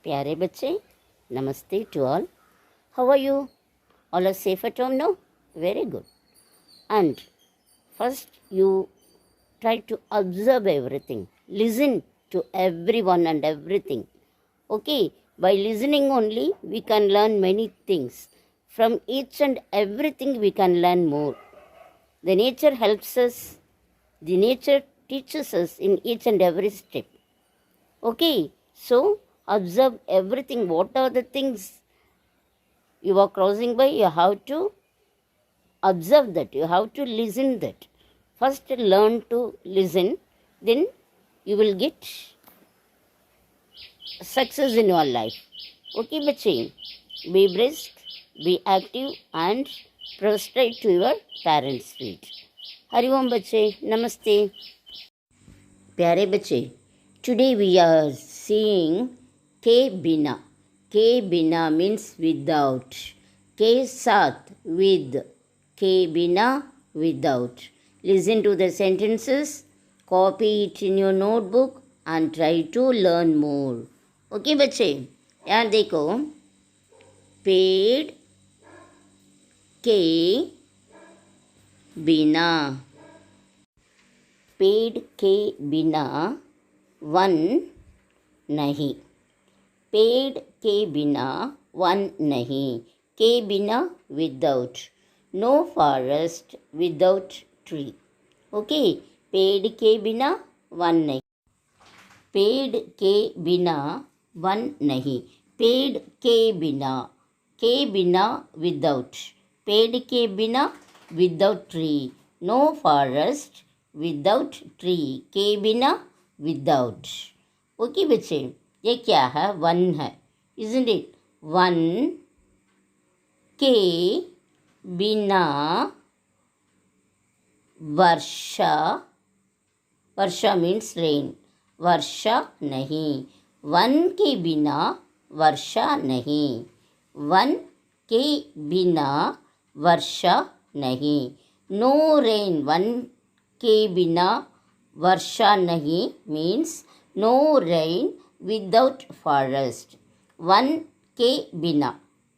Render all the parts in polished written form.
प्यारे बच्चे, नमस्ते to all. How are you? All are safe at home now? Very good. And first you try to observe everything. Listen to everyone and everything. Okay, by listening only we can learn many things. From each and everything we can learn more. The nature helps us. The nature teaches us in each and every step. Okay, so observe everything. What are the things you are crossing by? You have to observe that. You have to listen that. First learn to listen, then you will get success in your life. Okay, bache, be brisk, be active and prostrate to your parents' feet. Hari Om bache, namaste. प्यारे बच्चे, today we are seeing के बिना. के बिना means without. के साथ with. के बिना without. Listen to the sentences, copy it in your notebook and try to learn more. Okay बच्चे, यहाँ देखो, पेड़ के बिना. पेड़ के बिना वन नहीं. पेड़ के बिना वन नहीं. के बिना without. No forest without tree. Okay, पेड़ के बिना वन नहीं. पेड़ के बिना वन नहीं. पेड़ के बिना विदाउट. पेड़ के बिना without tree. No forest without tree. के बिना विदाउट. ओके बच्चे, ये क्या है? वन है, इजंट इट? वन के बिना वर्षा. वर्षा मीन्स रेन. वर्षा नहीं. वन के बिना वर्षा नहीं. वन के बिना वर्षा नहीं. No rain. वन के बिना वर्षा नहीं means no rain without forest. वन के बिना.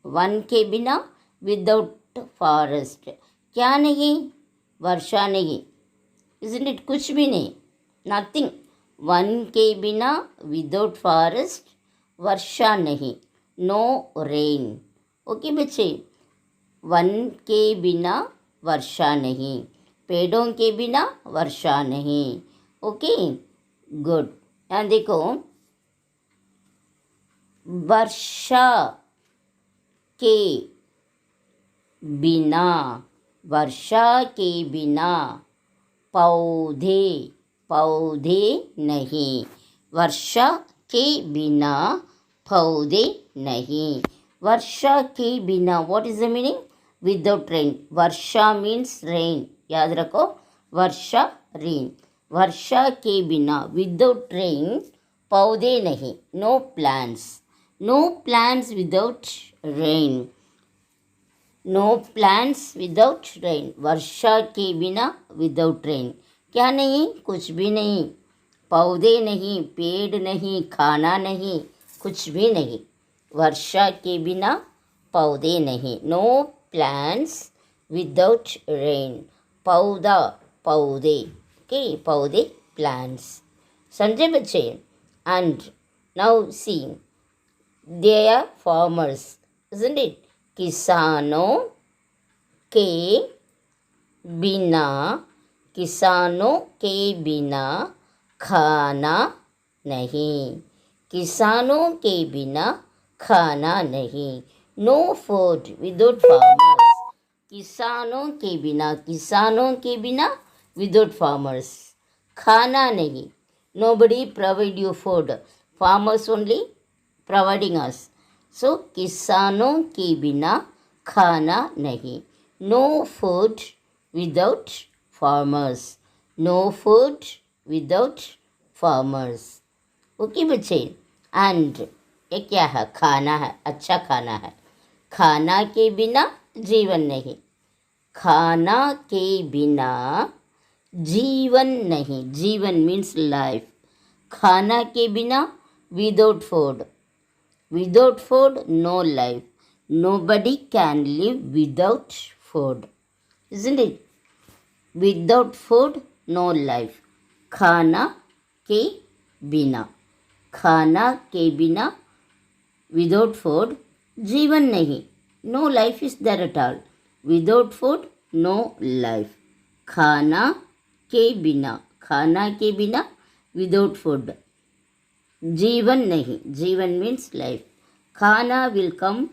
वन के बिना विदाउट फॉरेस्ट. क्या नहीं? वर्षा नहीं. Isn't it? कुछ भी नहीं, नथिंग. वन के बिना विदाउट फॉरेस्ट वर्षा नहीं. No rain. ओके बच्चे, वन के बिना वर्षा नहीं. पेड़ों के बिना वर्षा नहीं. Okay, good. यहाँ देखो, वर्षा के बिना. वर्षा के बिना पौधे. पौधे नहीं. वर्षा के बिना पौधे नहीं. वर्षा के बिना, what is the meaning? Without rain. Varsha means rain. याद रखो, वर्षा रेन. वर्षा के बिना विदाउट रेन पौधे नहीं. No plants. No plants without rain. No plants without rain. वर्षा के बिना विदाउट रेन. क्या नहीं? कुछ भी नहीं. पौधे नहीं, पेड़ नहीं, खाना नहीं, कुछ भी नहीं. वर्षा के बिना पौधे नहीं. No plants without rain. पौधा, पौधे. ओके, पौधे, प्लांट्स. समझे बच्चे? And now see, they are farmers, isn't it? किसानों के बिना. किसानों के बिना खाना नहीं. किसानों के बिना खाना नहीं. No food without farmers. किसानों के बिना. किसानों के बिना विदाउट फार्मर्स. खाना नहीं. Nobody provide you food. Farmers only providing us. So किसानों के बिना खाना नहीं. No food without farmers. No food without farmers. Okay बच्चे, एंड ये क्या है? खाना है, अच्छा खाना है. खाना के बिना जीवन नहीं. खाना के बिना जीवन नहीं. जीवन मीन्स लाइफ. खाना के बिना without food. Without food, no life. Nobody can live without food. Isn't it? Without food, no life. खाना के बिना. खाना के बिना, without food, जीवन नहीं. No life is there at all. Without food, no life. खाना के बिना. खाना के बिना, without food. जीवन नहीं. जीवन means life. Khana will come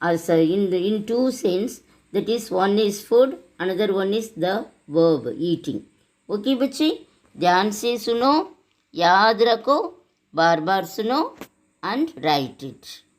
as in two sense. That is, one is food, another one is the verb eating. Okay बच्चे, ध्यान से सुनो, याद रखो, बार बार सुनो and write it.